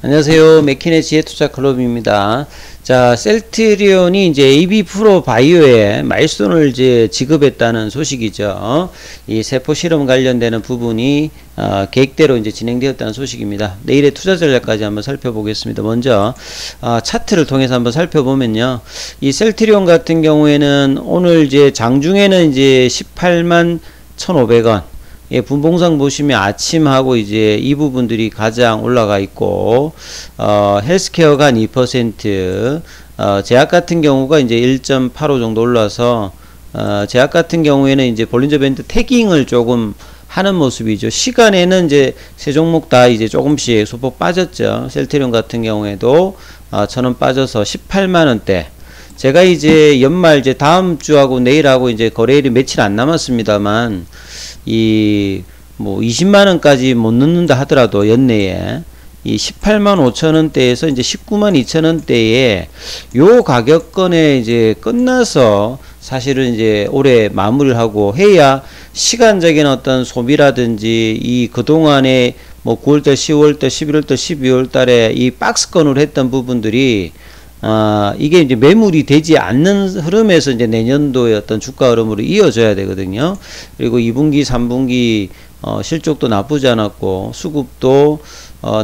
안녕하세요. 맥킨의 지혜투자 클럽입니다. 자, 셀트리온이 이제 AB 프로 바이오에 마일스톤을 이제 지급했다는 소식이죠. 이 세포 실험 관련되는 부분이 계획대로 이제 진행되었다는 소식입니다. 내일의 투자 전략까지 한번 살펴보겠습니다. 먼저 차트를 통해서 한번 살펴보면요. 이 셀트리온 같은 경우에는 오늘 이제 장중에는 이제 18만 1,500원. 예, 분봉상 보시면 아침하고 이제 이 부분들이 가장 올라가 있고, 헬스케어가 한 2%, 제약 같은 경우가 이제 1.85 정도 올라서, 제약 같은 경우에는 이제 볼린저 밴드 태깅을 조금 하는 모습이죠. 시간에는 이제 세 종목 다 이제 조금씩 소폭 빠졌죠. 셀트리온 같은 경우에도 1,000원 빠져서 18만원대. 제가 이제 연말 이제 다음 주하고 내일하고 이제 거래일이 며칠 안 남았습니다만, 뭐 20만원까지 못 넣는다 하더라도 연내에 이 18만 5천원대에서 이제 19만 2천원대에 요 가격권에 이제 끝나서 사실은 이제 올해 마무리를 하고 해야 시간적인 어떤 소비라든지 이 그동안에 뭐 9월달, 10월달, 11월달, 12월 달에 이 박스권으로 했던 부분들이 이게 이제 매물이 되지 않는 흐름에서 이제 내년도의 어떤 주가 흐름으로 이어져야 되거든요. 그리고 2분기, 3분기 실적도 나쁘지 않았고 수급도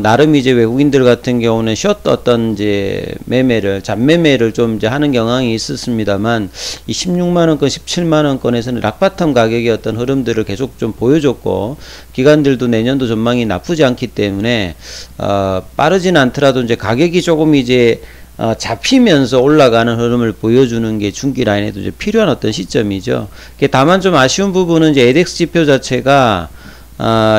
나름 이제 외국인들 같은 경우는 숏 어떤 이제 매매를 잡매매를 좀 이제 하는 경향이 있었습니다만 이 16만원권, 17만원권에서는 락바텀 가격의 어떤 흐름들을 계속 좀 보여줬고 기관들도 내년도 전망이 나쁘지 않기 때문에 빠르진 않더라도 이제 가격이 조금 이제 잡히면서 올라가는 흐름을 보여주는 게 중기 라인에도 이제 필요한 어떤 시점이죠. 다만 좀 아쉬운 부분은 이제 에덱스 지표 자체가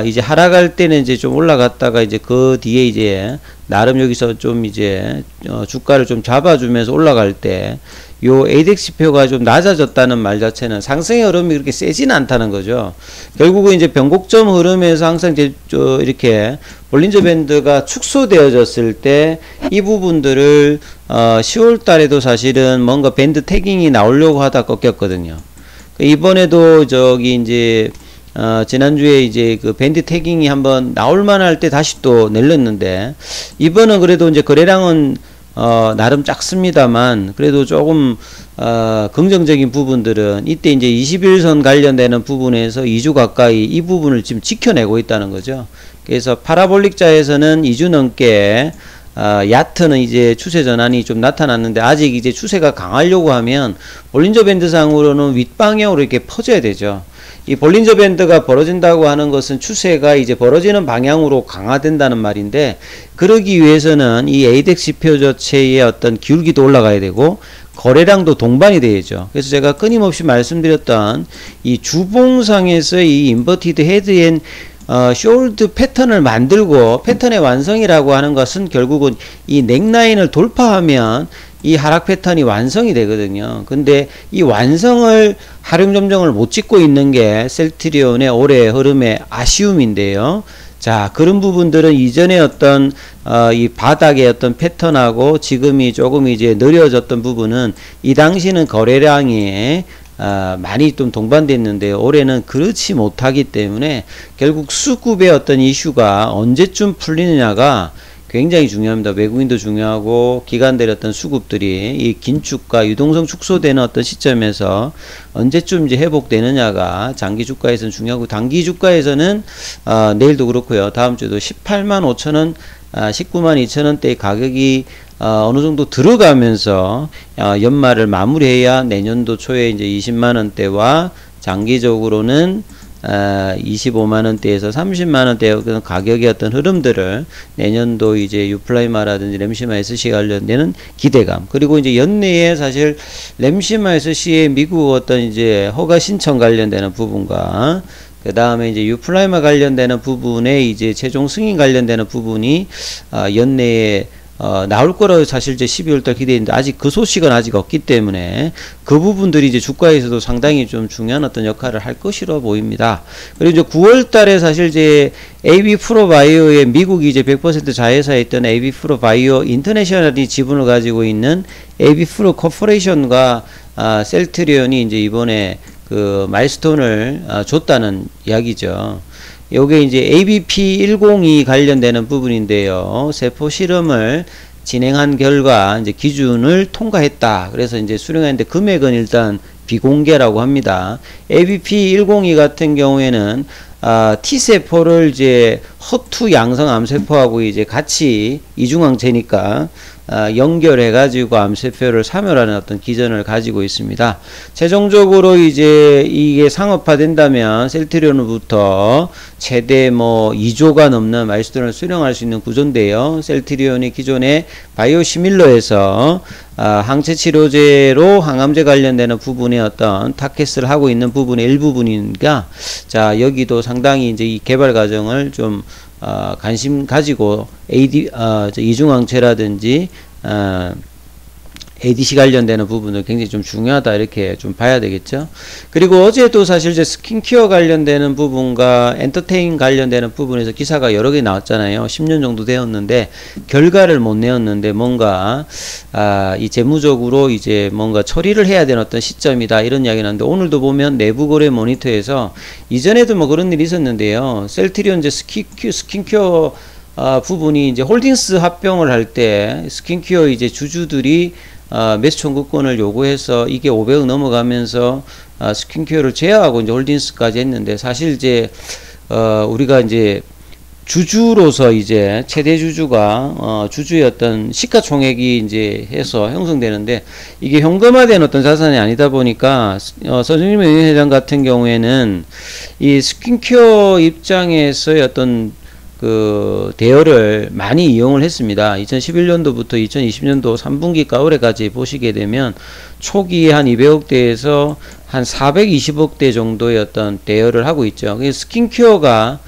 이제 하락할 때는 이제 좀 올라갔다가 이제 그 뒤에 이제 나름 여기서 좀 이제 주가를 좀 잡아주면서 올라갈 때 요 에덱스 지표가 좀 낮아졌다는 말 자체는 상승의 흐름이 그렇게 세진 않다는 거죠. 결국은 이제 변곡점 흐름에서 항상 이제 이렇게 볼린저 밴드가 축소되어졌을 때 이 부분들을 10월 달에도 사실은 뭔가 밴드 태깅이 나오려고 하다 꺾였거든요. 이번에도 저기 이제 지난주에 이제 그 밴드 태깅이 한번 나올만 할 때 다시 또 내렸는데 이번은 그래도 이제 거래량은 나름 작습니다만 그래도 조금 긍정적인 부분들은 이때 이제 21선 관련되는 부분에서 2주 가까이 이 부분을 지금 지켜내고 있다는 거죠. 그래서 파라볼릭자에서는 2주 넘게 야트는 이제 추세 전환이 좀 나타났는데 아직 이제 추세가 강하려고 하면 볼린저 밴드상으로는 윗방향으로 이렇게 퍼져야 되죠. 이 볼린저 밴드가 벌어진다고 하는 것은 추세가 이제 벌어지는 방향으로 강화된다는 말인데 그러기 위해서는 이 에이덱스 지표 자체의 어떤 기울기도 올라가야 되고 거래량도 동반이 되죠. 그래서 제가 끊임없이 말씀드렸던 이 주봉상에서 이 인버티드 헤드앤 숄드 패턴을 만들고 패턴의 완성이라고 하는 것은 결국은 이 넥라인을 돌파하면 이 하락 패턴이 완성이 되거든요. 근데 이 완성을 하룡점정을 못 찍고 있는 게 셀트리온의 올해 흐름의 아쉬움인데요. 자, 그런 부분들은 이전에 어떤 이 바닥의 어떤 패턴하고 지금이 조금 이제 느려졌던 부분은 이 당시는 거래량이 많이 좀 동반됐는데 올해는 그렇지 못하기 때문에 결국 수급의 어떤 이슈가 언제쯤 풀리느냐가 굉장히 중요합니다. 외국인도 중요하고 기관들의 어떤 수급들이 이 긴축과 유동성 축소되는 어떤 시점에서 언제쯤 이제 회복되느냐가 장기 주가에서는 중요하고 단기 주가에서는 내일도 그렇고요. 다음 주도 18만 5천원 19만 2천원대의 가격이 어느 정도 들어가면서 연말을 마무리해야 내년도 초에 이제 20만원대와 장기적으로는 25만원대에서 30만원대 가격의 어떤 흐름들을 내년도 이제 유플라이마라든지 램시마 SC 관련되는 기대감 그리고 이제 연내에 사실 램시마 SC의 미국 어떤 이제 허가 신청 관련되는 부분과 그 다음에 이제 유플라이마 관련되는 부분에 이제 최종 승인 관련되는 부분이 연내에 나올 거라고 사실 이제 12월달 기대했는데 아직 그 소식은 아직 없기 때문에 그 부분들이 이제 주가에서도 상당히 좀 중요한 어떤 역할을 할 것이라 보입니다. 그리고 이제 9월달에 사실 이제 AB 프로 바이오의 미국이 이제 100% 자회사에 있던 AB 프로 바이오 인터내셔널이 지분을 가지고 있는 AB 프로 코퍼레이션과 셀트리온이 이제 이번에 그 마일스톤을 줬다는 이야기죠. 요게 이제 ABP102 관련되는 부분인데요. 세포 실험을 진행한 결과 이제 기준을 통과했다. 그래서 이제 수령했는데 금액은 일단 비공개라고 합니다. ABP102 같은 경우에는 T세포를 이제 허투 양성 암세포하고 이제 같이 이중항체니까 연결해 가지고 암세포를 사멸하는 어떤 기전을 가지고 있습니다. 최종적으로 이제 이게 상업화된다면 셀트리온부터 최대 뭐 2조가 넘는 마일스톤을 수령할 수 있는 구조인데요. 셀트리온이 기존의 바이오시밀러에서 항체 치료제로 항암제 관련되는 부분에 어떤 타켓을 하고 있는 부분의 일부분이니까 자 여기도 상당히 이제 이 개발 과정을 좀 관심 가지고 이중항체라든지 ADC 관련되는 부분은 굉장히 좀 중요하다 이렇게 좀 봐야 되겠죠. 그리고 어제도 사실 이제 스킨케어 관련되는 부분과 엔터테인 관련되는 부분에서 기사가 여러 개 나왔잖아요. 10년 정도 되었는데 결과를 못 내었는데 뭔가 이 재무적으로 이제 뭔가 처리를 해야 되는 어떤 시점이다 이런 이야기 나는데 오늘도 보면 내부 거래 모니터에서 이전에도 뭐 그런 일이 있었는데요. 셀트리온 이제 스킨케어 부분이 이제 홀딩스 합병을 할 때 스킨케어 이제 주주들이 매수 청구권을 요구해서 이게 500억 넘어가면서 스킨케어를 제어하고 이제 홀딩스까지 했는데 사실 이제 우리가 이제 주주로서 이제 최대 주주가 주주의 어떤 시가총액이 이제 해서 형성되는데 이게 현금화된 어떤 자산이 아니다 보니까 서정임 회장 같은 경우에는 이 스킨케어 입장에서의 어떤 그 대여를 많이 이용을 했습니다. 2011년도부터 2020년도 3분기가 올해까지 보시게 되면 초기에 한 200억대에서 한 420억대 정도의 어떤 대여를 하고 있죠. 스킨케어가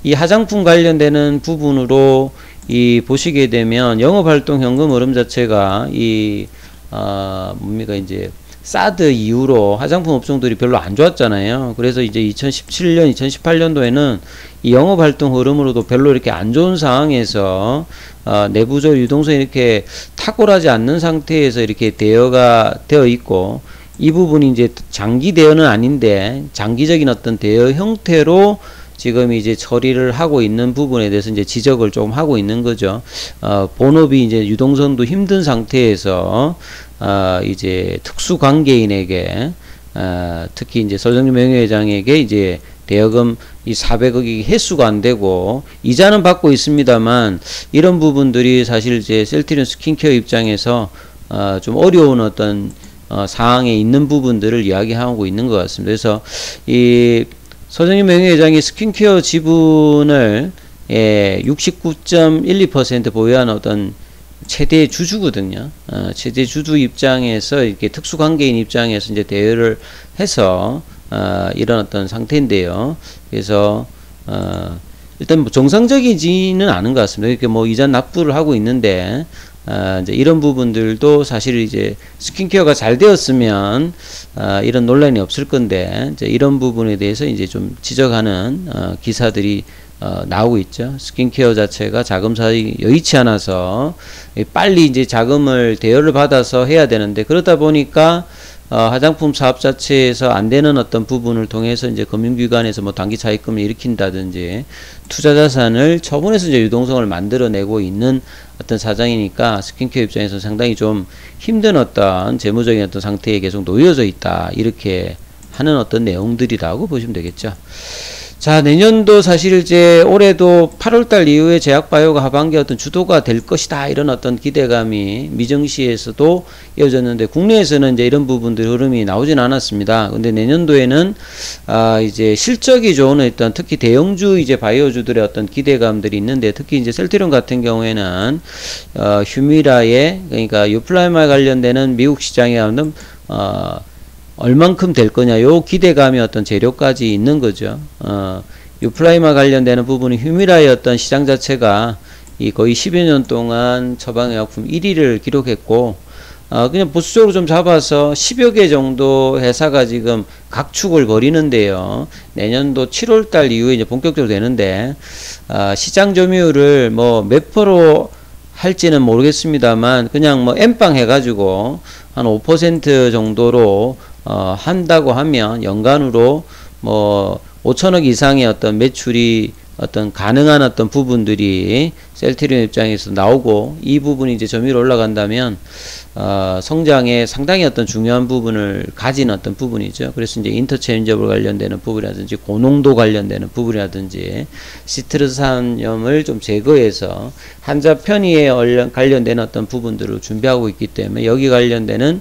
이 화장품 관련되는 부분으로 이 보시게 되면 영업활동 현금 흐름 자체가 이 뭡니까 이제 사드 이후로 화장품 업종들이 별로 안 좋았잖아요. 그래서 이제 2017년, 2018년도에는 이 영업활동 흐름으로도 별로 이렇게 안 좋은 상황에서 내부적 유동성이 이렇게 탁월하지 않는 상태에서 이렇게 대여가 되어 있고 이 부분이 이제 장기 대여는 아닌데 장기적인 어떤 대여 형태로 지금 이제 처리를 하고 있는 부분에 대해서 이제 지적을 조금 하고 있는 거죠. 본업이 이제 유동성도 힘든 상태에서 이제 특수 관계인에게 특히 이제 서정림 명예회장에게 이제 대여금 이 400억이 회수가 안 되고 이자는 받고 있습니다만 이런 부분들이 사실 이제 셀트리온 스킨케어 입장에서 좀 어려운 어떤 상황에 있는 부분들을 이야기하고 있는 것 같습니다. 그래서 이 서정임 명예회장이 스킨케어 지분을 69.12% 보유한 어떤 최대 주주거든요. 최대 주주 입장에서 이렇게 특수관계인 입장에서 이제 대여를 해서 이런 어떤 상태인데요. 그래서 일단 뭐 정상적이지는 않은 것 같습니다. 이렇게 뭐 이자 납부를 하고 있는데 이제 이런 부분들도 사실 이제 스킨케어가 잘 되었으면 이런 논란이 없을 건데 이제 이런 부분에 대해서 이제 좀 지적하는 기사들이 나오고 있죠. 스킨케어 자체가 자금 사정이 여의치 않아서 빨리 이제 자금을 대여를 받아서 해야 되는데 그러다 보니까 화장품 사업 자체에서 안 되는 어떤 부분을 통해서 이제 금융기관에서 뭐 단기 차입금을 일으킨다든지 투자 자산을 처분해서 이제 유동성을 만들어내고 있는 어떤 사장이니까 스킨케어 입장에서 상당히 좀 힘든 어떤 재무적인 어떤 상태에 계속 놓여져 있다. 이렇게 하는 어떤 내용들이라고 보시면 되겠죠. 자, 내년도 사실 이제 올해도 8월달 이후에 제약바이오가 하반기 어떤 주도가 될 것이다 이런 어떤 기대감이 미정시에서도 이어졌는데 국내에서는 이제 이런 부분들 흐름이 나오진 않았습니다. 근데 내년도에는 이제 실적이 좋은 일단 특히 대형주 이제 바이오주들의 어떤 기대감들이 있는데 특히 이제 셀트리온 같은 경우에는 휴미라의 그러니까 유플라이마 관련되는 미국 시장에 하는 얼만큼 될 거냐 요 기대감이 어떤 재료까지 있는 거죠. 유플라이마 관련되는 부분이 휴미라의 어떤 시장 자체가 이 거의 10여 년 동안 처방의약품 1위를 기록했고 그냥 보수적으로 좀 잡아서 10여 개 정도 회사가 지금 각축을 벌이는데요. 내년도 7월달 이후에 이제 본격적으로 되는데 시장 점유율을 뭐 몇 프로 할지는 모르겠습니다만 그냥 뭐 N빵 해가지고 한 5% 정도로 한다고 하면 연간으로 뭐 5천억 이상의 어떤 매출이 어떤 가능한 어떤 부분들이 셀트리온 입장에서 나오고, 이 부분이 이제 점유율 올라간다면 성장에 상당히 어떤 중요한 부분을 가진 어떤 부분이죠. 그래서 이제 인터체인저블 관련되는 부분이라든지 고농도 관련되는 부분이라든지 시트르산염을 좀 제거해서 환자 편의에 관련되는 어떤 부분들을 준비하고 있기 때문에 여기 관련되는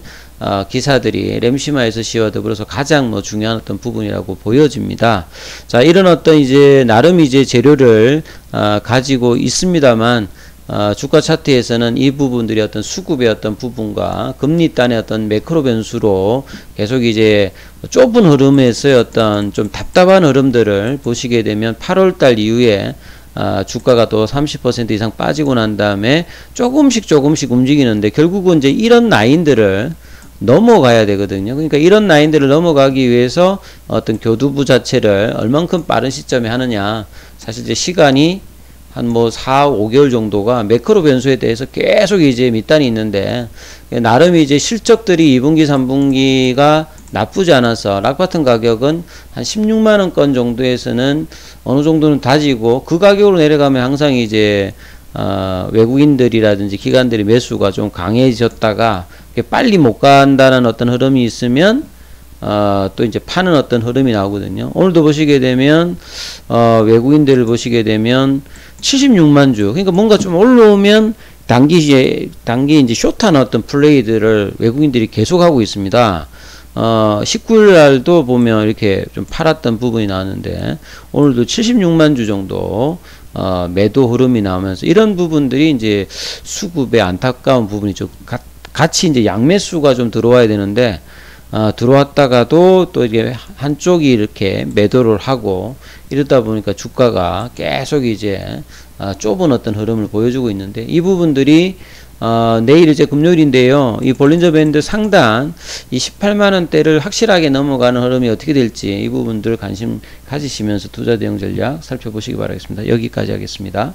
기사들이 램시마에서시와 더불어서 가장 중요한 어떤 부분이라고 보여집니다. 자, 이런 어떤 이제 나름 이제 재료를 가지고 있습니다만, 주가 차트에서는 이 부분들이 어떤 수급의 어떤 부분과 금리단의 어떤 매크로 변수로 계속 이제 좁은 흐름에서의 어떤 좀 답답한 흐름들을 보시게 되면 8월달 이후에 주가가 또 30% 이상 빠지고 난 다음에 조금씩 움직이는데, 결국은 이제 이런 라인들을 넘어가야 되거든요. 그러니까 이런 라인들을 넘어가기 위해서 어떤 교두부 자체를 얼만큼 빠른 시점에 하느냐, 사실 이제 시간이 한 4, 5개월 정도가 매크로 변수에 대해서 계속 이제 밑단이 있는데, 나름 이제 실적들이 2분기, 3분기가 나쁘지 않아서 락바튼 가격은 한 16만원권 정도에서는 어느 정도는 다지고, 그 가격으로 내려가면 항상 이제 외국인들이라든지 기관들의 매수가 좀 강해졌다가 빨리 못 간다는 어떤 흐름이 있으면 또 이제 파는 어떤 흐름이 나오거든요. 오늘도 보시게 되면 외국인들을 보시게 되면 76만 주, 그러니까 뭔가 좀 올라오면 단기 이제 숏한 어떤 플레이들을 외국인들이 계속하고 있습니다. 19일 날도 보면 이렇게 좀 팔았던 부분이 나왔는데, 오늘도 76만 주 정도 매도 흐름이 나오면서, 이런 부분들이 이제 수급의 안타까운 부분이 좀 같이 이제 양매수가 좀 들어와야 되는데, 들어왔다가도 또 이게 한쪽이 이렇게 매도를 하고, 이러다 보니까 주가가 계속 이제 좁은 어떤 흐름을 보여주고 있는데, 이 부분들이 내일 이제 금요일인데요. 이 볼린저 밴드 상단 이 18만원대를 확실하게 넘어가는 흐름이 어떻게 될지, 이 부분들 관심 가지시면서 투자 대응 전략 살펴보시기 바라겠습니다. 여기까지 하겠습니다.